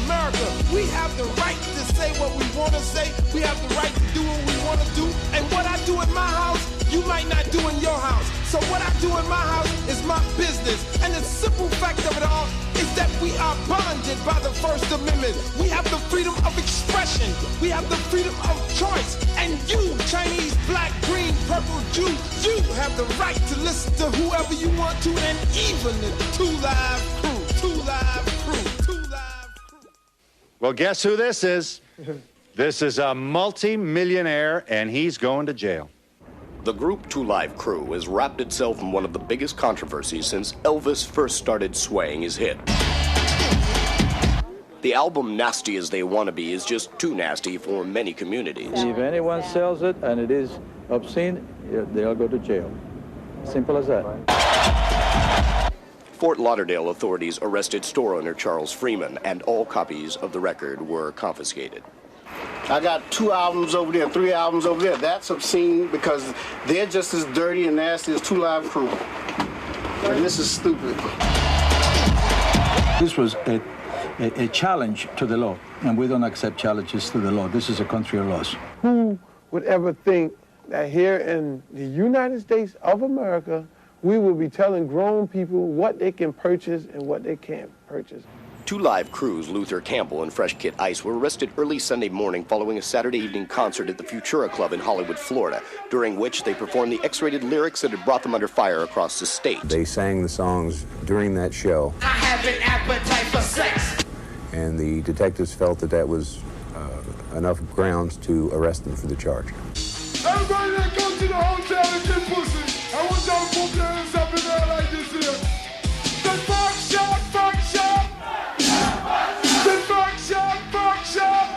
America. We have the right to say what we want to say. We have the right to do what we want to do. And what I do in my house, you might not do in your house. So what I do in my house is my business. And the simple fact of it all is that we are bonded by the First Amendment. We have the freedom of expression. We have the freedom of choice. And you, Chinese, black, green, purple, Jew, you have the right to listen to whoever you want to, and even the Two Live Crew. Two Live Crew. Two Live Crew. Well, guess who this is? This is a multi-millionaire, and he's going to jail. The group Two Live Crew has wrapped itself in one of the biggest controversies since Elvis first started swaying his hit. The album Nasty As They Wanna Be is just too nasty for many communities. If anyone sells it and it is obscene, they'll go to jail. Simple as that. Fort Lauderdale authorities arrested store owner Charles Freeman, and all copies of the record were confiscated. I got 2 albums over there, 3 albums over there. That's obscene because they're just as dirty and nasty as Two Live Crew. And this is stupid. This was a challenge to the law, and we don't accept challenges to the law. This is a country of laws. Who would ever think that here in the United States of America, we will be telling grown people what they can purchase and what they can't purchase? Two Live Crew's Luther Campbell and Fresh Kit Ice were arrested early Sunday morning following a Saturday evening concert at the Futura Club in Hollywood, Florida, during which they performed the X-rated lyrics that had brought them under fire across the state. They sang the songs during that show. I have an appetite for sex. And the detectives felt that that was enough grounds to arrest them for the charge. Everybody that goes to the hotel and get pussy, I want y'all to put their hands up in there like this here. The fuck shop, fuck shop. The fuck shop, fuck shop.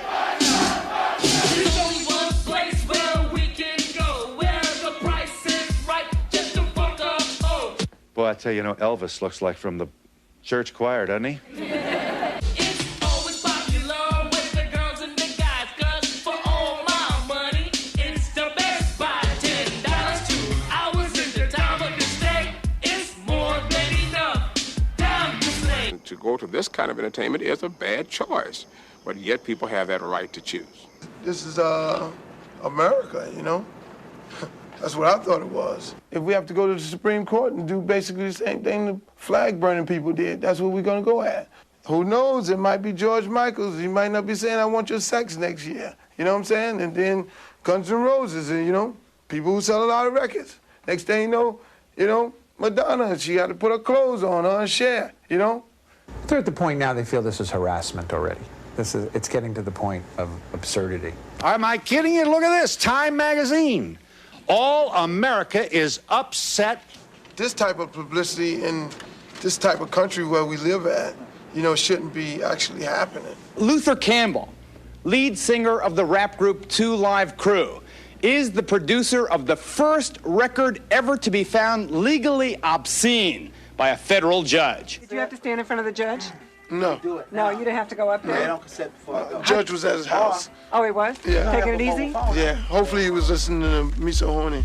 There's only one place where we can go, where the price is right, just to fuck up. Oh. Boy, I tell you, Elvis looks like from the church choir, doesn't he? It's always popular with the girls and the guys, 'cause for all my money, it's the best buy. $10, 2 hours in the time of the stay. It's more than enough time to slay. To go to this kind of entertainment is a bad choice, but yet people have that right to choose. This is America, That's what I thought it was. If we have to go to the Supreme Court and do basically the same thing the flag burning people did, that's what we're going to go at. Who knows? It might be George Michaels. He might not be saying, I want your sex next year. You know what I'm saying? And then Guns N' Roses and, people who sell a lot of records. Next thing you know, Madonna, she had to put her clothes on and share, They're at the point now they feel this is harassment already. It's getting to the point of absurdity. Am I kidding you? Look at this, Time magazine. All America is upset. This type of publicity in this type of country where we live at, shouldn't be actually happening. Luther Campbell, lead singer of the rap group Two Live Crew, is the producer of the first record ever to be found legally obscene by a federal judge. Did you have to stand in front of the judge? No. No, you didn't have to go up there? The judge was at his house. Oh, he was? Yeah. Taking it easy? Yeah, hopefully he was listening to Me So Horny.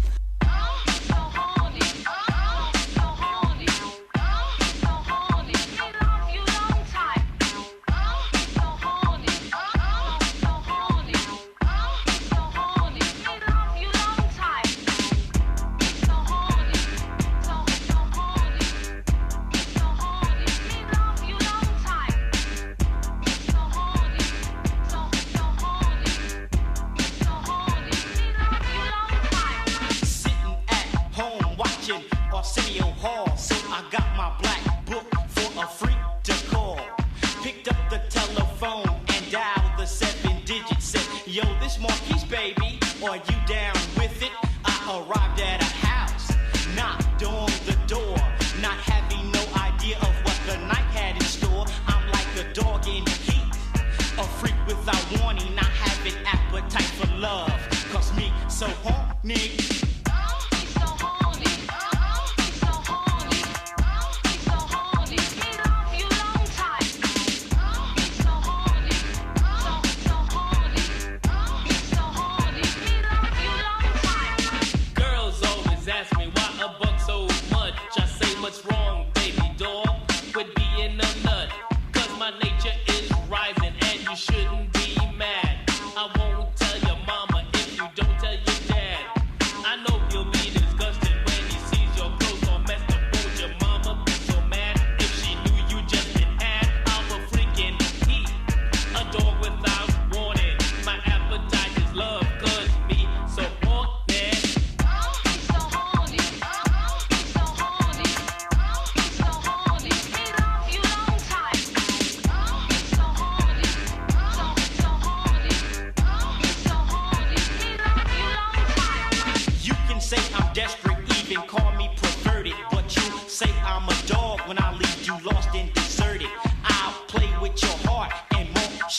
What's wrong, baby doll, with being a nut? 'Cause my nature is rising.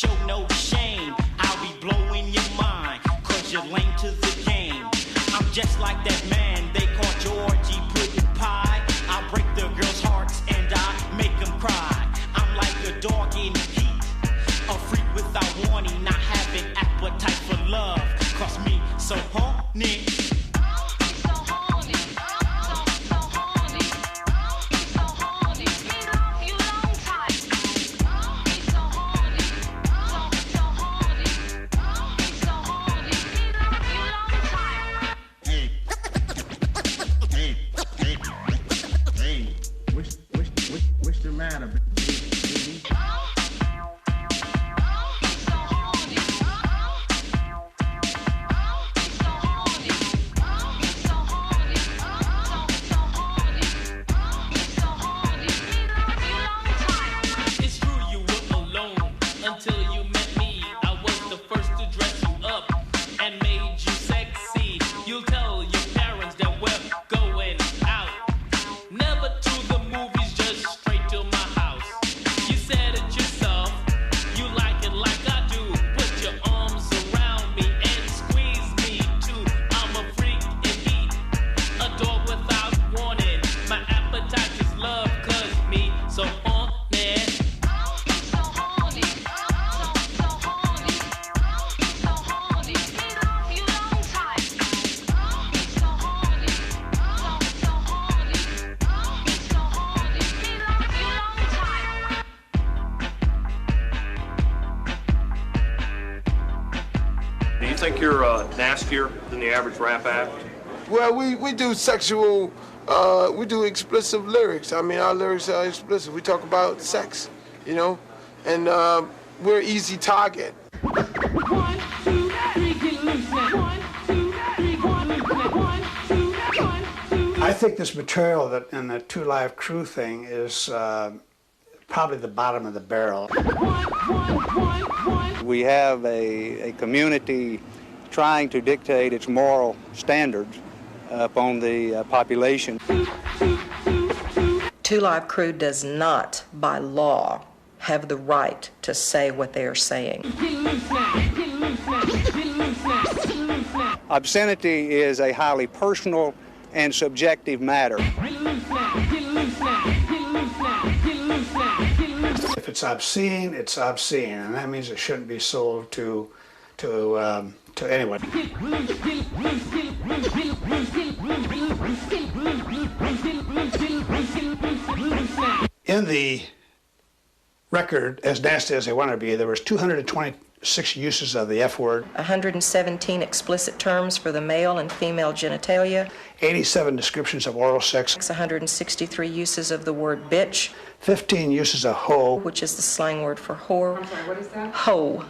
show no shame. I'll be blowing your mind, cause you're lame to the game. I'm just like that man they call Georgie Puddin' Pie. I break the girls' hearts and I make them cry. I'm like a dog in heat, a freak without warning, not having appetite for love. Cause me so horny. What's the matter, baby? It's true you were alone until you met me. I was the first to dress you up and made you sexy. You'll tell your parents that we're going out. Never to the movies, just straight to my house. You said it yourself, you like it like I do. Put your arms around me and squeeze me too. I'm a freak indeed, a dog without warning. My appetite is love, cause me so horny. Do you think you're nastier than the average rap act? Well, we do sexual, we do explicit lyrics. I mean, our lyrics are explicit. We talk about sex, you know, and we're an easy target. 1, 2, 3, get loose now. 1, 2, 3, 1, loose now. 1, 2, 1, 2. I think this material that in the Two Live Crew thing is probably the bottom of the barrel. We have a community trying to dictate its moral standards upon the population. Two Live Crew does not, by law, have the right to say what they are saying. Obscenity is a highly personal and subjective matter. If it's obscene, it's obscene, and that means it shouldn't be sold to anyone. In the record, As Nasty as They Want to Be, there was 226 uses of the F word, 117 explicit terms for the male and female genitalia, 87 descriptions of oral sex, 163 uses of the word bitch, 15 uses of hoe, which is the slang word for whore. I'm sorry, what is that? Hoe,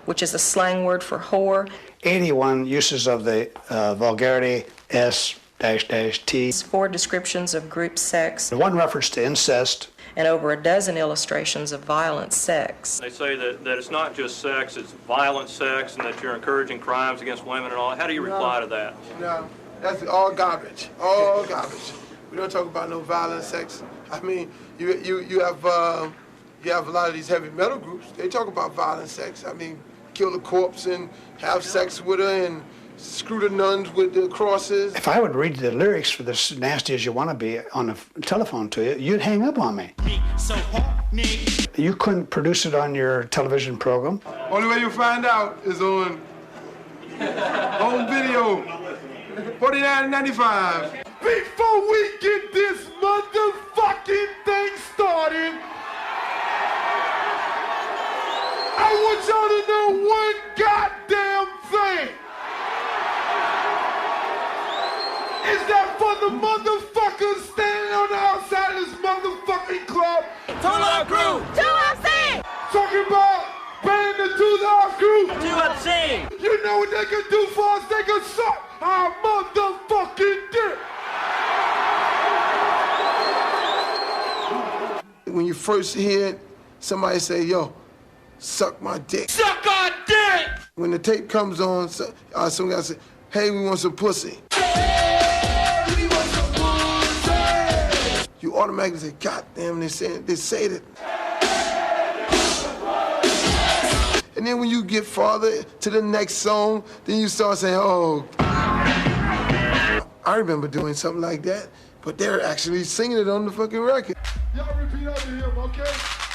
which is the slang word for whore. 81 uses of the vulgarity S-T. 4 descriptions of group sex. 1 reference to incest. And over a dozen illustrations of violent sex. They say that it's not just sex, it's violent sex, and that you're encouraging crimes against women and all. How do you reply to that? No, that's all garbage. All garbage. We don't talk about no violent sex. I mean, you have a lot of these heavy metal groups. They talk about violent sex. I mean, kill the corpse and have sex with her and screw the nuns with the crosses. If I would read the lyrics for this Nasty As You Want to Be on the telephone to you, you'd hang up on me. You couldn't produce it on your television program. Only way you find out is on home video, $49.95. Before we get this motherfucking thing started, I want y'all to know one goddamn thing. Is that for the motherfuckers standing on the outside of this motherfucking club? Two Live Crew! Too obscene! Talking about banning the Two Live Crew! Too obscene! You know what they can do for us? They can suck our motherfucking dick! When you first hear somebody say, yo, suck my dick. Suck our dick! When the tape comes on, some guy say, hey, we want some pussy. You automatically say, God damn, they say that. And then when you get farther to the next song, then you start saying, oh. I remember doing something like that, but they're actually singing it on the fucking record. Y'all repeat after him, okay?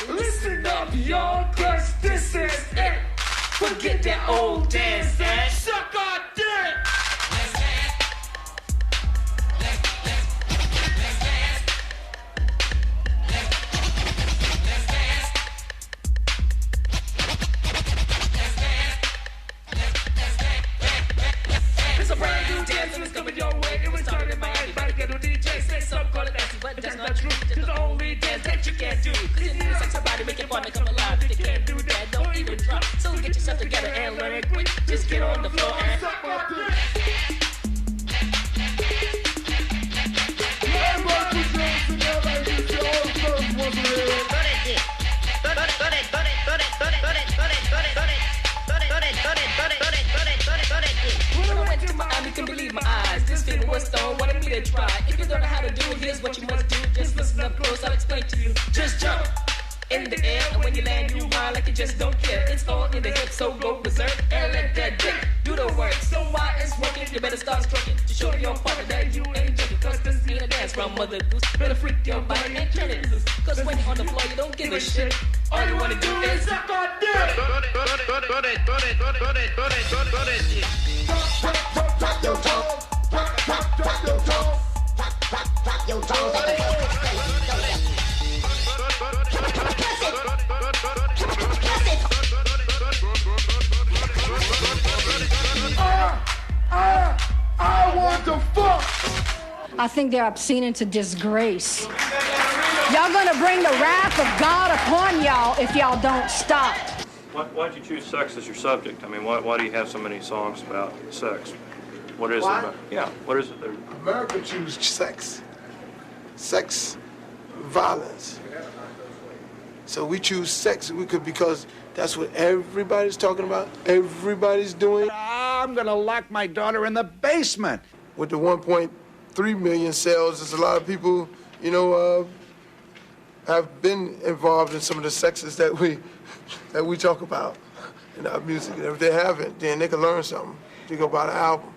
Listen up, y'all, cause this is it. Forget that old dance and suck our dick. Let's dance. Let's dance. Let's dance. It's a brand new dance and it's coming your way. It was started in Miami by the ghetto DJ. Say some call it dancing, but that's not true. It's the only dance that you can't do. Cause you need a sex body, make it fun to come alive. If you can't do that, don't even try. So get yourself together and learn it quick. Just get on the floor and suck my dick. When I went to Miami, couldn't believe my eyes. This feeling was stone, wanted me to try. If you don't know how to do it, here's what you must do. Just listen up close, I'll explain to you. Just jump in the air, and when you land, you whine like you just don't care. It's all in the hips, so go berserk and let that dick do the work. So while it's working, you better start stroking to show your partner that you ain't joking. Cause this ain't a dance from Mother Goose. Better freak your body and turn it loose. Cause when you're on the floor, you don't give a shit. All you wanna do is suck on dick. Drop your toes. Drop your toes. Drop your toes. I want to fuck. I think they're obscene and it's a disgrace. Y'all gonna bring the wrath of God upon y'all if y'all don't stop. Why'd you choose sex as your subject? I mean, why do you have so many songs about sex? What is it about? Yeah, what is it there? America chooses sex. Sex, violence. So we choose sex because that's what everybody's talking about. Everybody's doing. I'm gonna lock my daughter in the basement. With the 1.3 million sales, there's a lot of people, have been involved in some of the sexes that we talk about in our music. And if they haven't, then they can learn something. Think about an album.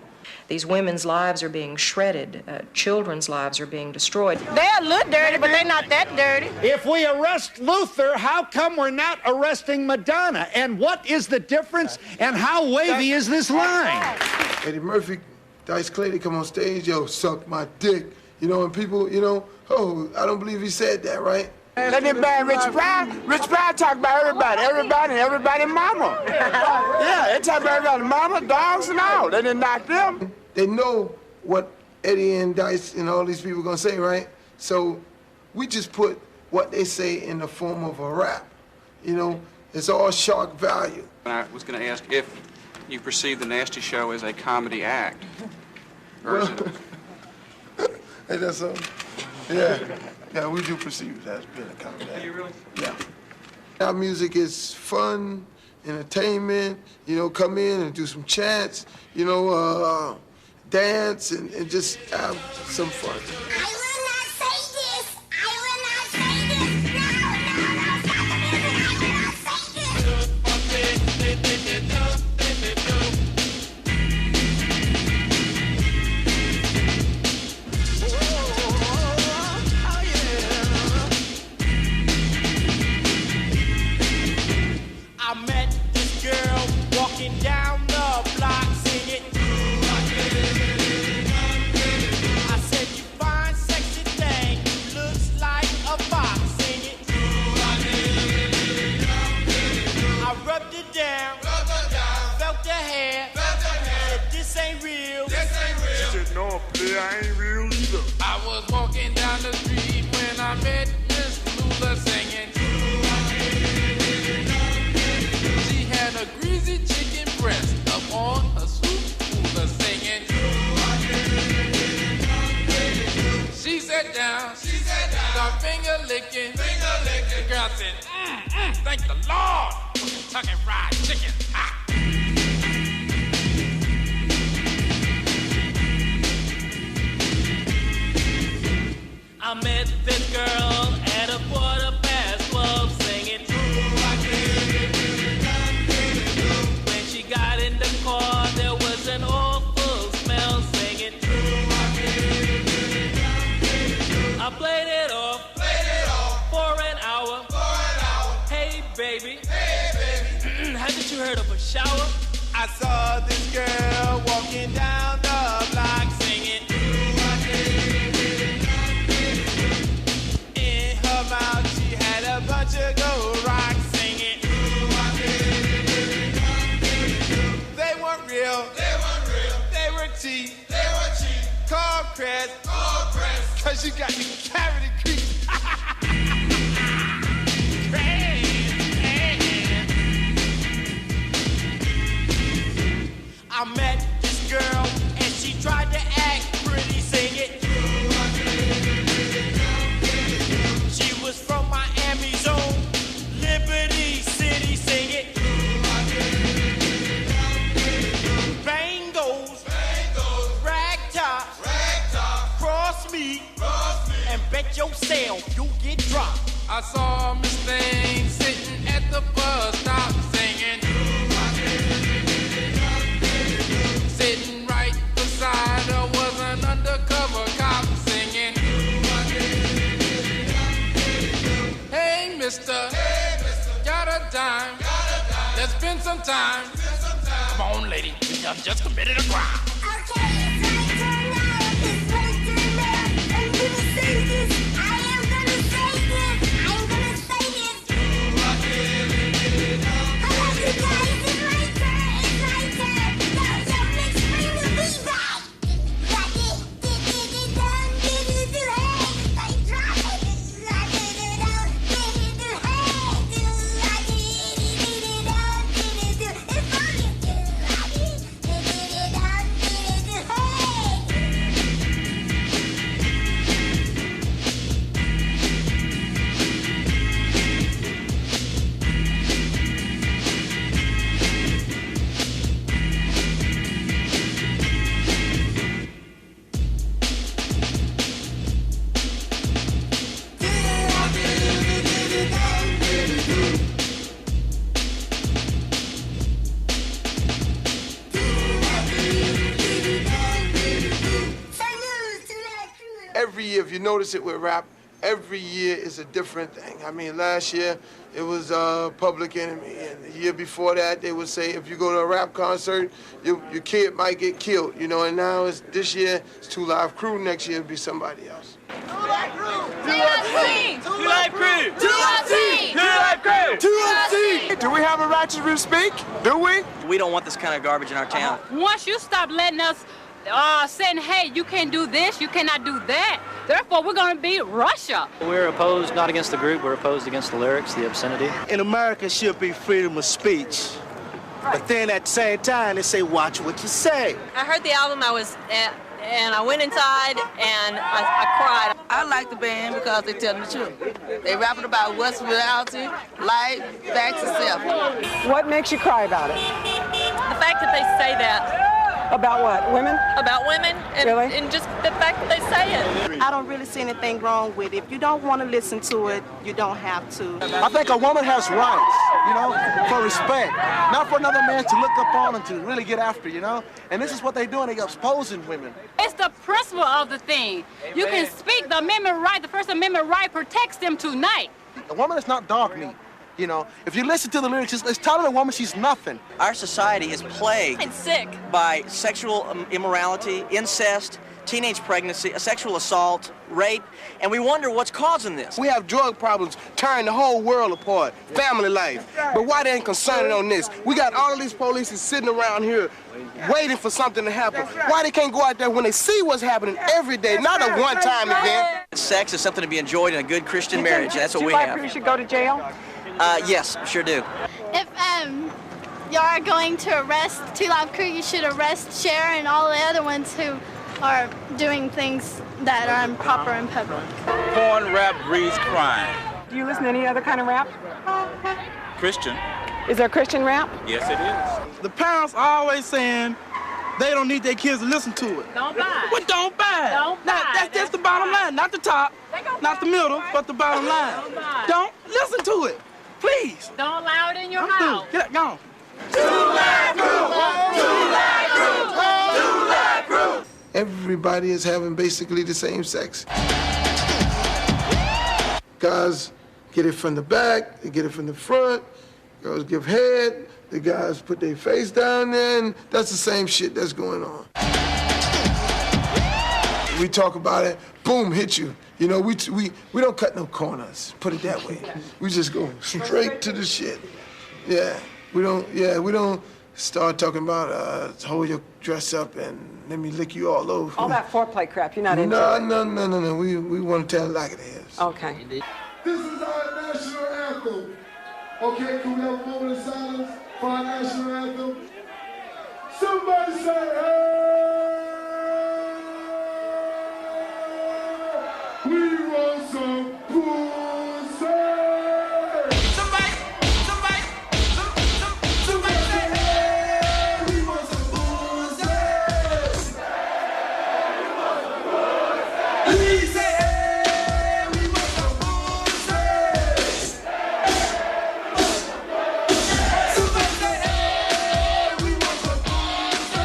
These women's lives are being shredded. Children's lives are being destroyed. They're a little dirty, but they're not that dirty. If we arrest Luther, how come we're not arresting Madonna? And what is the difference? And how wavy is this line? Eddie Murphy, Dice Clay, they come on stage, yo, suck my dick. And people, oh, I don't believe he said that, right? Let them ban Rich Pryor. Rich Pryor talk about everybody mama. Yeah, they talk about everybody mama, dogs and all. They didn't knock them. They know what Eddie and Dice and all these people are gonna say, right? So we just put what they say in the form of a rap. It's all shock value. I was gonna ask if you perceive the Nasty Show as a comedy act. Or is it? Hey, that's something. Yeah. Yeah, we do perceive it as being a comedy act. Do you really? Yeah. Our music is fun, entertainment, come in and do some chants, dance and just have some fun. I met this girl walking down the block singing. I said, you fine, sexy thing, looks like a fox singing. I rubbed it down, felt the hair, said, this ain't real. She said, no, play, I ain't real either. I was walking down the street when I met Miss Lula singing. A greasy chicken breast up on a soup cooler singing. She sat down, got finger licking. The girl said, thank the Lord for Kentucky Fried Chicken. Ah. I met this girl at a 12:15 singing. Haven't you heard of a shower? I saw this girl walking down the block singing. In her mouth she had a bunch of gold rocks singing. They weren't real. They were cheap. Call Crest. Cause you got the cavity creep. I met this girl and she tried to act pretty, sing it. She was from Miami Zone, Liberty City, sing it. Bangles, rag tops, cross me, and bet yourself you'll get dropped. I saw Miss Thing sitting at the bus stop singing. Sitting right beside her was an undercover cop singing. Hey, mister, got a dime. Let's spend some time. Come on, lady, we done just committed a crime. Every year, if you notice it with rap, every year is a different thing. I mean, last year it was Public Enemy, and the year before that they would say if you go to a rap concert, your kid might get killed, you know. And now this year it's Two Live Crew. Next year it'll be somebody else. Two Live Crew! Two Live Crew! Do we have a right to speak? Do we? We don't want this kind of garbage in our town. Once you stop letting us saying, hey, you can't do this, you cannot do that, therefore we're going to be Russia. We're opposed not against the group, we're opposed against the lyrics, the obscenity. In America should be freedom of speech. Right. But then at the same time, they say, watch what you say. I heard the album and I went inside and I cried. I like the band because they tell the truth. They rapping about what's reality, life, facts, and self. What makes you cry about it? The fact that they say that. About what? Women? About women, and, really? And just the fact that they say it. I don't really see anything wrong with it. If you don't want to listen to it, you don't have to. I think a woman has rights, you know, for respect. Not for another man to look up on and to really get after, you know? And this is what they're doing, they're exposing women. It's the principle of the thing. You can speak the amendment right, the First Amendment right protects them tonight. A woman is not dog meat. You know, if you listen to the lyrics, it's telling a woman she's nothing. Our society is plagued and sick by sexual immorality, incest, teenage pregnancy, sexual assault, rape, and we wonder what's causing this. We have drug problems tearing the whole world apart, family life. But why they ain't concerned on this? We got all of these police sitting around here waiting for something to happen. Why they can't go out there when they see what's happening every day, not a one-time event? Sex is something to be enjoyed in a good Christian marriage. That's what we have. You should go to jail? Yes, sure do. If you are going to arrest Two Live Crew, you should arrest Cher and all the other ones who are doing things that are improper in public. Porn rap breeds crime. Do you listen to any other kind of rap? Christian. Is there Christian rap? Yes, it is. The parents are always saying they don't need their kids to listen to it. Don't buy. Well, don't buy. Don't buy. That's just the bottom line, not the top, not the middle, but the bottom line. Don't listen to it. Please. Don't allow it in your house. Get it, go. Everybody is having basically the same sex. Guys get it from the back, they get it from the front, Girls give head, the guys put their face down there, and that's the same shit that's going on. We talk about it, boom, hit you. You know, we don't cut no corners, put it that way. We just go straight to the shit. Yeah, we don't start talking about hold your dress up and let me lick you all over. All that foreplay crap, you're not into it? No. We want to tell it like it is. Okay. This is our national anthem. Okay, can we have a moment of silence for our national anthem? Somebody say, hey! We want some pussy! Somebody say, hey! We want some pussy! Please say, hey! We want some pussy! Somebody say, hey! We want some pussy!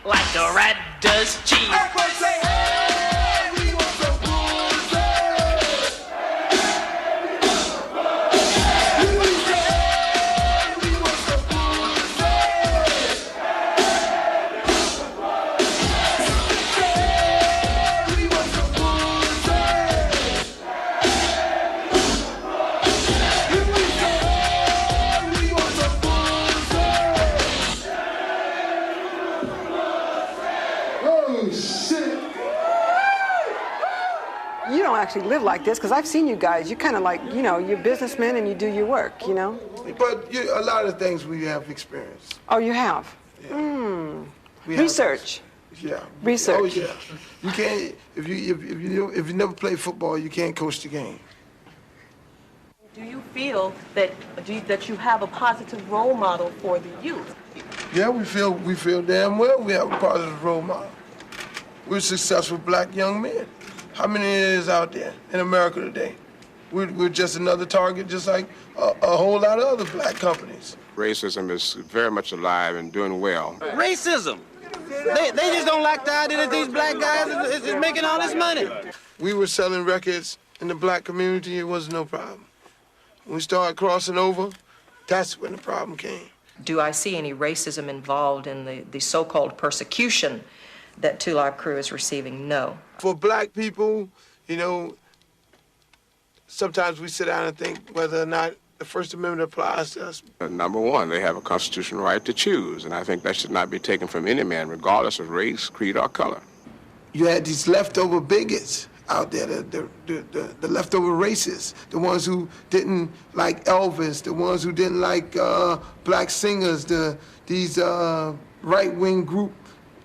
Like the rat does cheese. Everybody say, hey, we want some pussy. We say, hey, we want some pussy. Hey, we want some pussy. We say, hey, we want some pussy. Oh, shit. You don't actually live like this, because I've seen you guys. You're kind of like, you know, you're businessmen and you do your work, you know? But a lot of things we have experienced. Oh, you have? Yeah. We have Research. Yeah. Research. Oh, yeah. You can't, if you never play football, you can't coach the game. Do you feel that you have a positive role model for the youth? Yeah, we feel damn well we have a positive role model. We're successful black young men. How many is out there in America today? We're just another target, just like a whole lot of other black companies. Racism is very much alive and doing well. Racism. They just don't like the idea that these black guys is making all this money. We were selling records in the black community, it was no problem. When we started crossing over, that's when the problem came. Do I see any racism involved in the so-called persecution that Two Live Crew is receiving? No. For black people, you know, sometimes we sit down and think whether or not the First Amendment applies to us. Number one, they have a constitutional right to choose, and I think that should not be taken from any man, regardless of race, creed, or color. You had these leftover bigots out there, the leftover racists, the ones who didn't like Elvis, the ones who didn't like black singers, these right-wing group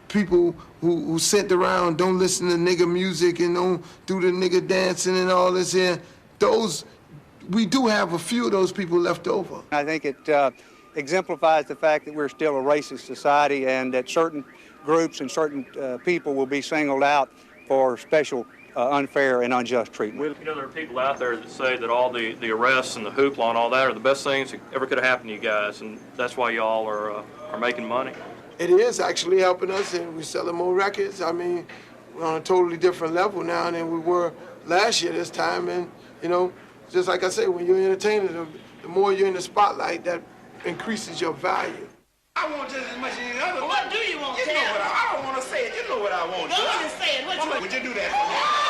people who sent around, don't listen to nigga music and don't do the nigga dancing and all this here. We do have a few of those people left over. I think exemplifies the fact that we're still a racist society and that certain groups and certain people will be singled out for special unfair and unjust treatment. You know, there are people out there that say that all the arrests and the hoopla and all that are the best things that ever could have happened to you guys, and that's why y'all are making money. It is actually helping us, and we're selling more records. I mean, we're on a totally different level now than we were last year this time, and, you know, just like I say, when you're entertaining, the more you're in the spotlight, that increases your value. I want just as much as any other. What do you want, You know what I don't want to say it. You know what I want. Go ahead and say it. What you want? Would you do that for me?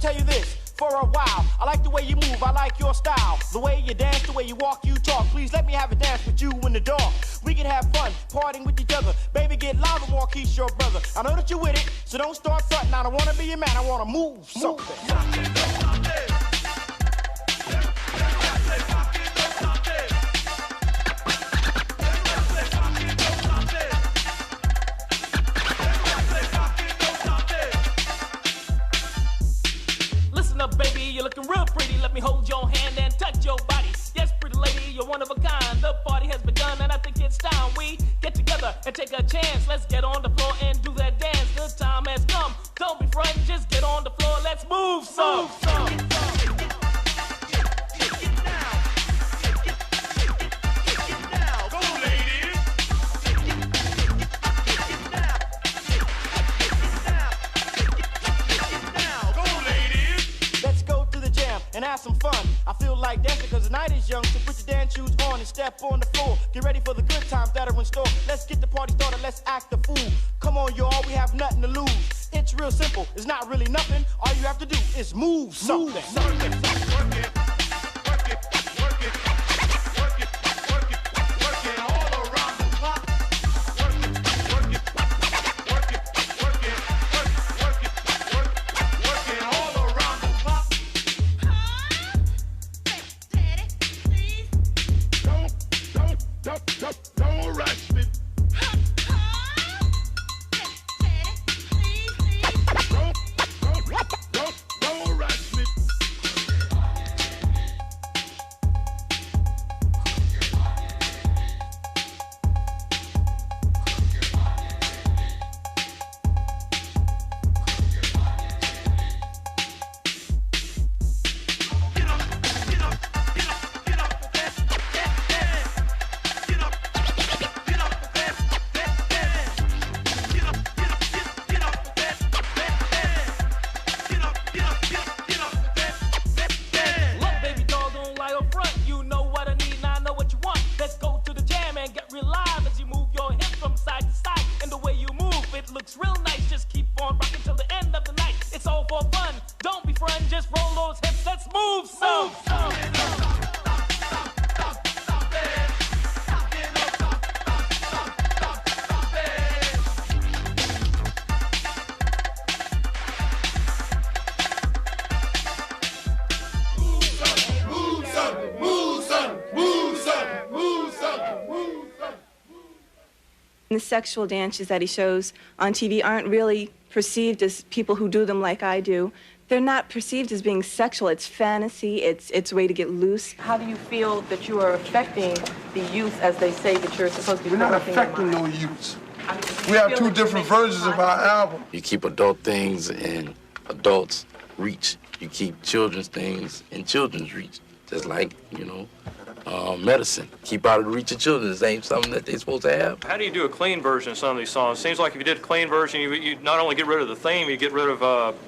Tell you this for a while. I like the way you move, I like your style. The way you dance, the way you walk, you talk. Please let me have a dance with you in the dark. We can have fun, partying with each other. Baby, get louder, Marquise, your brother. I know that you're with it, so don't start fronting. I don't wanna be your man, I wanna move something. Baby, you're looking real pretty. Let me hold your hand and touch your body. Yes, pretty lady, you're one of a kind. The party has begun and I think it's time we get together and take a chance. Let's get on the floor and do that dance. The time has come. Don't be frightened, just get on the floor. Let's move some. And have some fun. I feel like dancing cause the night is young. So put your dance shoes on and step on the floor. Get ready for the good times that are in store. Let's get the party started, let's act the fool. Come on y'all, we have nothing to lose. It's real simple, it's not really nothing. All you have to do is move something. Don't rush me. Don't rush me. The sexual dances that he shows on TV aren't really perceived as people who do them like I do. They're not perceived as being sexual. It's fantasy. It's a way to get loose. How do you feel that you are affecting the youth as they say that you're supposed to be? We're not affecting no youth. We have two different versions of our album. You keep adult things in adults' reach. You keep children's things in children's reach. Just like, you know, medicine. Keep out of the reach of children. This ain't something that they're supposed to have. How do you do a clean version of some of these songs? It seems like if you did a clean version, you not only get rid of the theme, you get rid of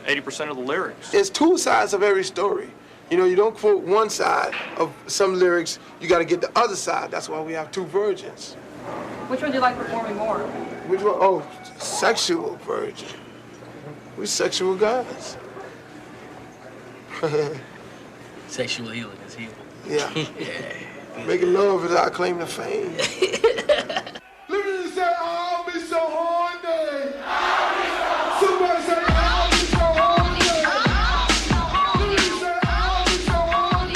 80% of the lyrics. It's two sides of every story. You know, you don't quote one side of some lyrics, you got to get the other side. That's why we have two versions. Which one do you like performing more? Which one? Oh, sexual version. We sexual guys. Sexual healing is healing. Yeah. Yeah. Making love is our claim to fame. Let me say, I'll be so horny. Somebody say, I'll be so horny. Let me say, I'll be so horny.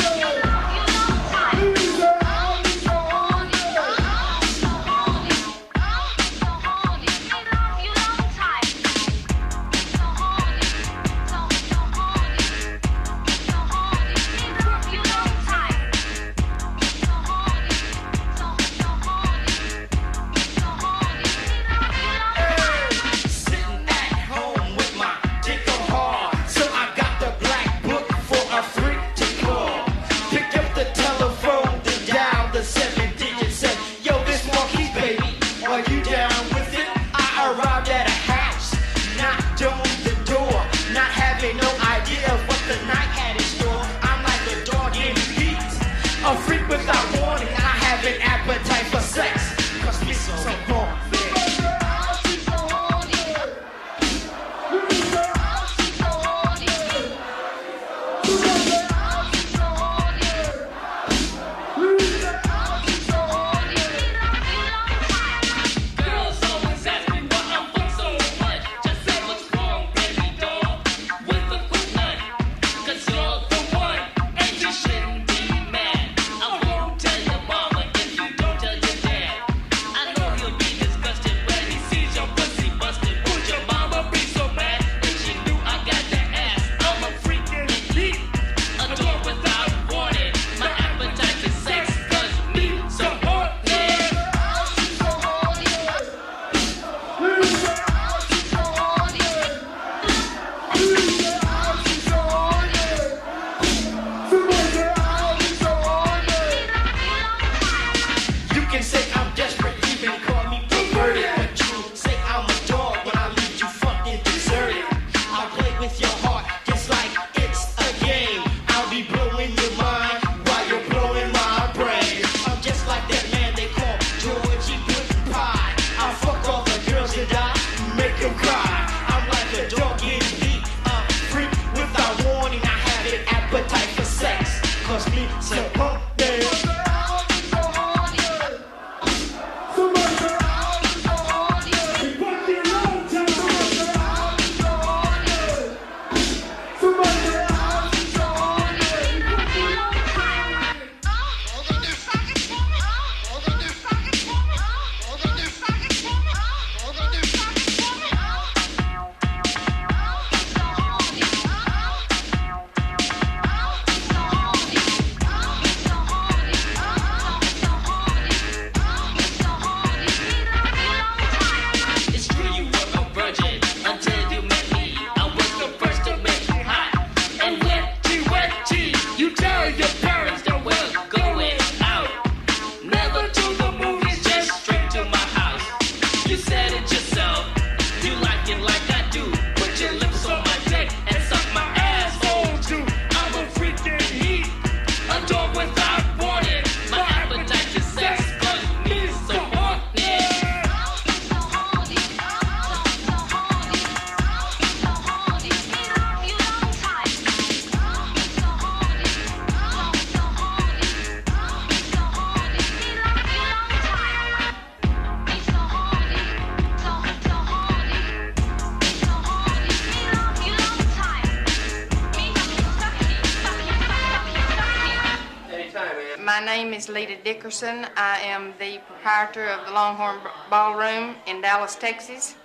is Lita Dickerson. I am the proprietor of the Longhorn Ballroom in Dallas, Texas.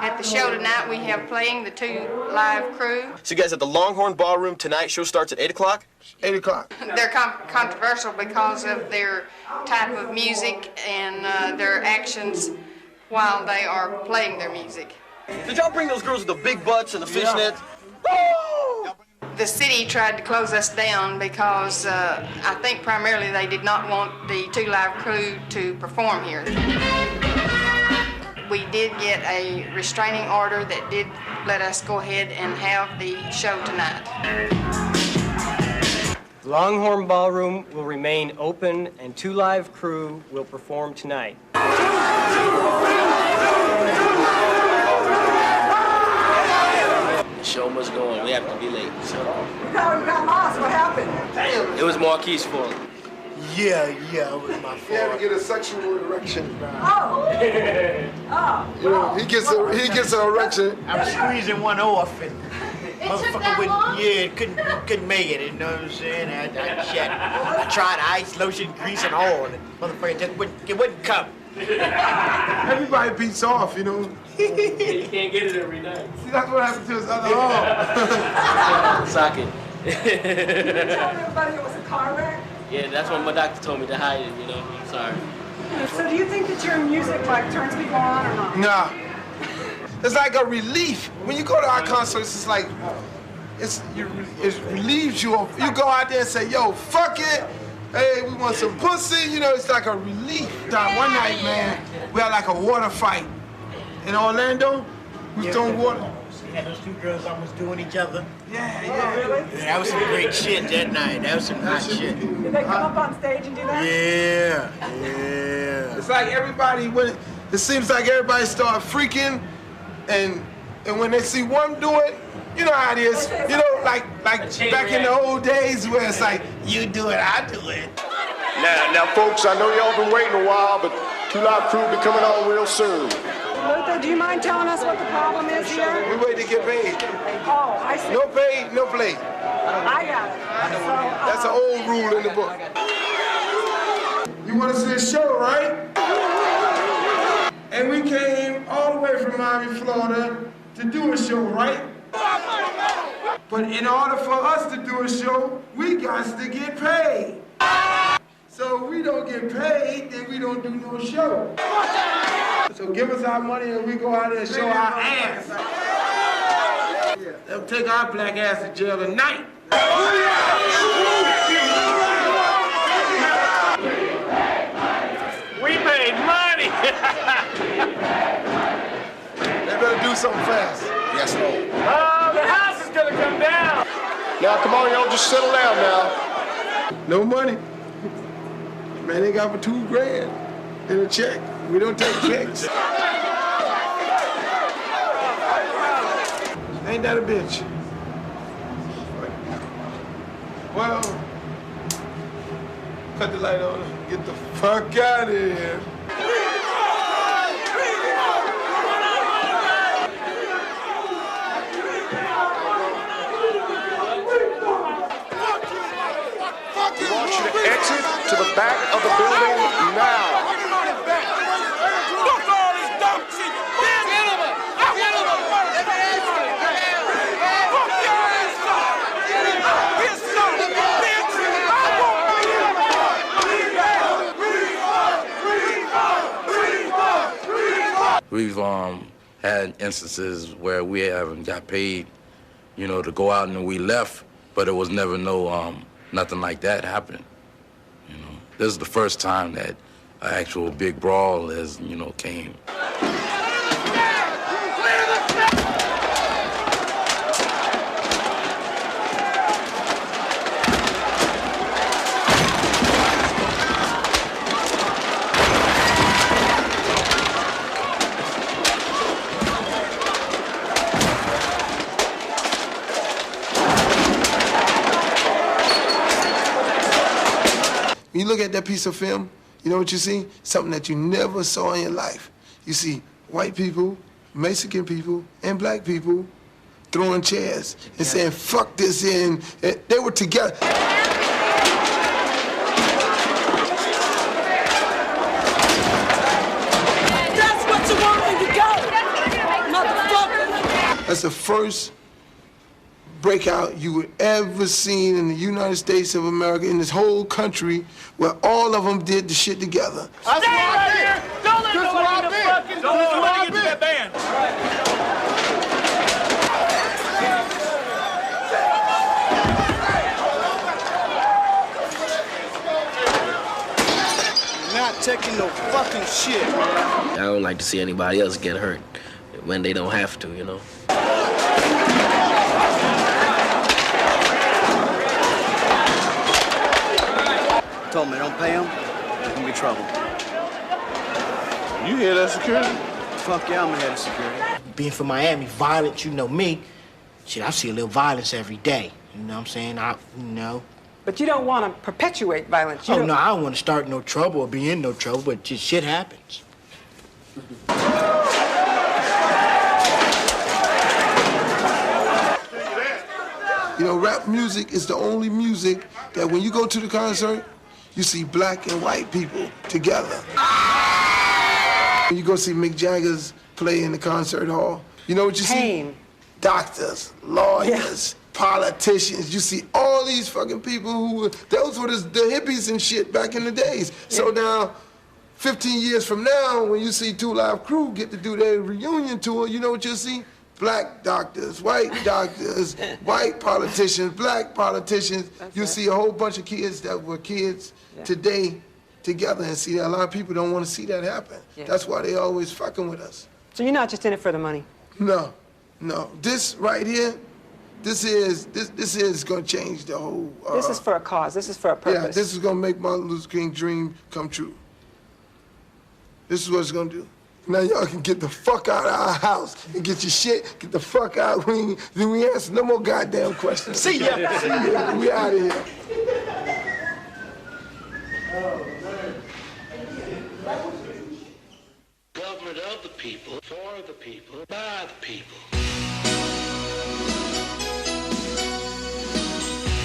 At the show tonight, we have playing the 2 live crew. So you guys at the Longhorn Ballroom tonight. Show starts at 8 o'clock? 8 o'clock. They're controversial because of their type of music and their actions while they are playing their music. Did y'all bring those girls with the big butts and the fishnets? The city tried to close us down because I think primarily they did not want the 2 live crew to perform here. We did get a restraining order that did let us go ahead and have the show tonight. The Longhorn Ballroom will remain open and 2 live crew will perform tonight. The show must go on. We have to be late. We got lost. What happened? It was Marquis' fault. Yeah, it was my fault. You ever get a sexual erection? Oh. You know, he gets an erection. I was squeezing one off and motherfucker couldn't make it, you know what I'm saying? I tried ice, lotion, grease, and all, and motherfucker just wouldn't come. Everybody beats off, you know. You can't get it every night. See, that's what happened to his other arm. Socket. You told everybody it was a car wreck? Yeah, that's what my doctor told me to hide it, you know. I'm sorry. So do you think that your music turns people on or not? Nah. It's like a relief. When you go to our concerts, it's like, it relieves you. You go out there and say, yo, fuck it. Hey, we want some pussy. You know, it's like a relief. One night, man, we had like a water fight in Orlando. We was throwing water. Yeah, those 2 girls almost doing each other. Yeah. Really? Yeah, that was some great shit that night. That was some hot shit. Did they come up on stage and do that? Yeah. It's like everybody, it seems like everybody start freaking, and when they see one do it, you know how it is. You know, like back in the old days where it's like, you do it, I do it. Now, folks, I know y'all been waiting a while, but 2 Live Crew will be coming on real soon. Luther, do you mind telling us what the problem is here? We wait to get paid. Oh, I see. No paid, no play. I got it. So, that's an old rule in the book. You want to see a show, right? And we came all the way from Miami, Florida to do a show, right? But in order for us to do a show, we got to get paid. So if we don't get paid, then we don't do no show. So give us our money and we go out there and show our ass. They'll take our black ass to jail tonight. We made money. They better do something fast. Yes, Lord. Oh, the house is gonna come down. Now, come on, y'all, just settle down now. No money. Man, they got for $2,000 in a check. We don't take checks. Ain't that a bitch? Well, cut the light on and get the fuck out of here. We want you to exit to the back of the building now. We've had instances where we haven't got paid, you know, to go out and we left, but it was never nothing like that happened. You know, this is the first time that an actual big brawl has, you know, came. When you look at that piece of film, you know what you see? Something that you never saw in your life. You see white people, Mexican people, and black people throwing chairs and saying, fuck this in. They were together. was the first breakout you would ever seen in the United States of America, in this whole country, where all of them did the shit together. Stay right here! Don't let nobody get the fucking... Don't let nobody get to that band! Not taking no fucking shit. I don't like to see anybody else get hurt when they don't have to, you know. Told me, don't pay him, there's gonna be trouble. You hear that, security? Fuck yeah, I'm the head of security. Being from Miami, violence, you know me. Shit, I see a little violence every day. You know what I'm saying? You know. But you don't want to perpetuate violence. No, I don't want to start no trouble or be in no trouble, but just shit happens. You know, rap music is the only music that when you go to the concert, you see black and white people together. When you go see Mick Jagger's play in the concert hall, you know what you see? Doctors, lawyers, politicians. You see all these fucking people those were the hippies and shit back in the days. So now, 15 years from now, when you see Two Live Crew get to do their reunion tour, you know what you'll see? Black doctors, white politicians, black politicians. You'll see a whole bunch of kids that were kids today together, and see that a lot of people don't want to see that happen. That's why they always fucking with us. So you're not just in it for the money? No. This right here, this is gonna change the whole. This is for a cause. This is for a purpose. Yeah, this is gonna make Martin Luther King's dream come true. This is what it's gonna do. Now y'all can get the fuck out of our house and get your shit. Get the fuck out. Then we answer no more goddamn questions. See ya. We out of here. Government of the people, for the people, by the people.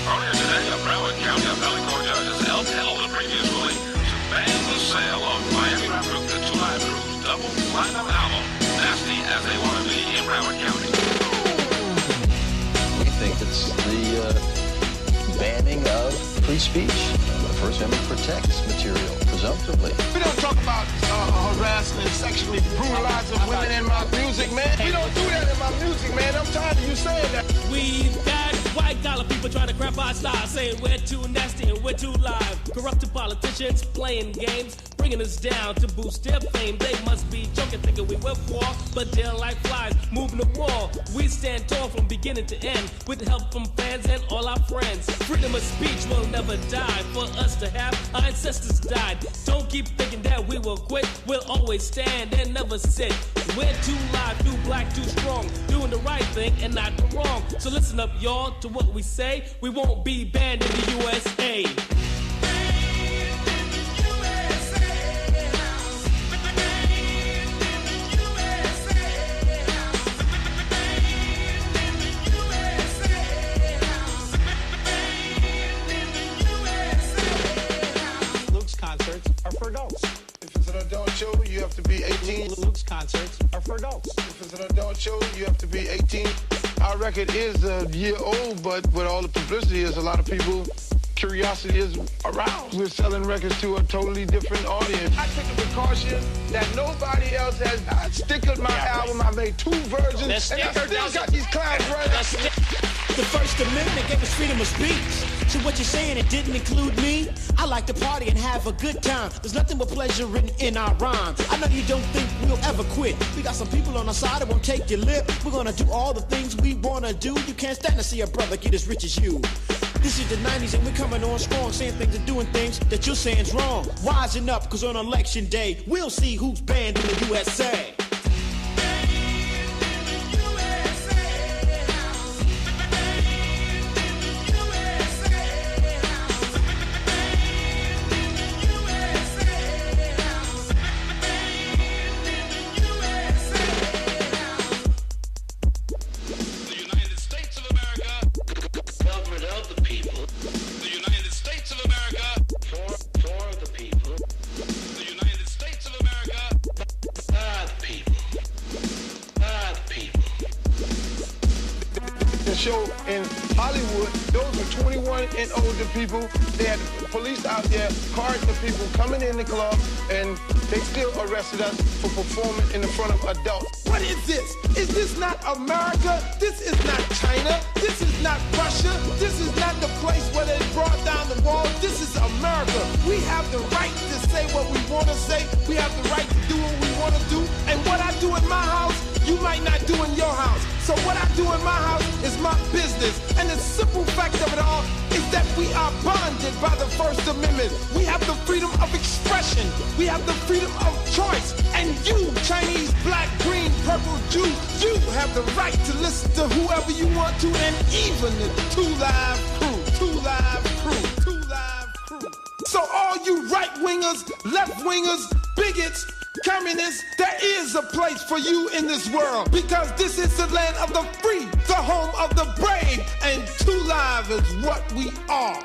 Earlier today, a Broward County Valley Court judge held the previous ruling to ban the sale of Miami rap group The Two Live Crew's double platinum album, Nasty As They Want to Be, in Broward County. We think it's the banning of free speech. The First Amendment protects material, presumptively. We don't talk about harassing and sexually brutalizing women in my music, man. We don't do that in my music, man. I'm tired of you saying that. We've got white collar people trying to crap our style, saying we're too nasty and we're too live. Corrupted politicians playing games, bringing us down to boost their fame. They must be joking, thinking we will fall, but they're like flies moving the wall. We stand tall from beginning to end, with the help from fans and all our friends. Freedom of speech will never die. For us to have, our ancestors died. Don't keep thinking that we will quit. We'll always stand and never sit. We're too live, too black, too strong, doing the right thing and not the wrong. So listen up, y'all, to what we say. We won't be banned in the USA. Luke's concerts are for adults. If it's an adult show, you have to be 18. Luke's concerts are for adults. If it's an adult show, you have to be 18. Our record is a year old, but with all the publicity, there's a lot of people, curiosity is aroused. We're selling records to a totally different audience. I took a precaution that nobody else has. I stickered my album, I made 2 versions, and I still got these clowns running. The First Amendment gave us freedom of speech. So what you're saying, it didn't include me? I like to party and have a good time. There's nothing but pleasure written in our rhymes. I know you don't think we'll ever quit. We got some people on our side that won't take your lip. We're gonna do all the things we wanna do. You can't stand to see a brother get as rich as you. This is the 90s and we're coming on strong, saying things and doing things that you're saying's wrong. Wising up, cause on election day, we'll see who's banned in the USA. For the people. The United States of America. By the people. show in Hollywood, those were 21 and older people. They had police out there carding the people coming in the club, and they still arrested us for performing in the front of adults. What is this? Is this not America? This is not China. This is not Russia. This is not the place where they brought down the wall. This is America. We have the right to say what we want to say. We have the right to do what we want to do. And what I do in my house, you might not do in your house. So what I do in my house is my business. And the simple fact of it all is that we are bonded by the First Amendment. We have the freedom of expression. We have the freedom of choice. And you, Chinese, black, green, purple, Jew, you have the right to listen to whoever you want to, and even the Two Live Crew. Two Live Crew. Two Live Crew. So all you right-wingers, left-wingers, bigots, communists, there is a place for you in this world, because this is the land of the free, the home of the brave, and Two Live is what we are.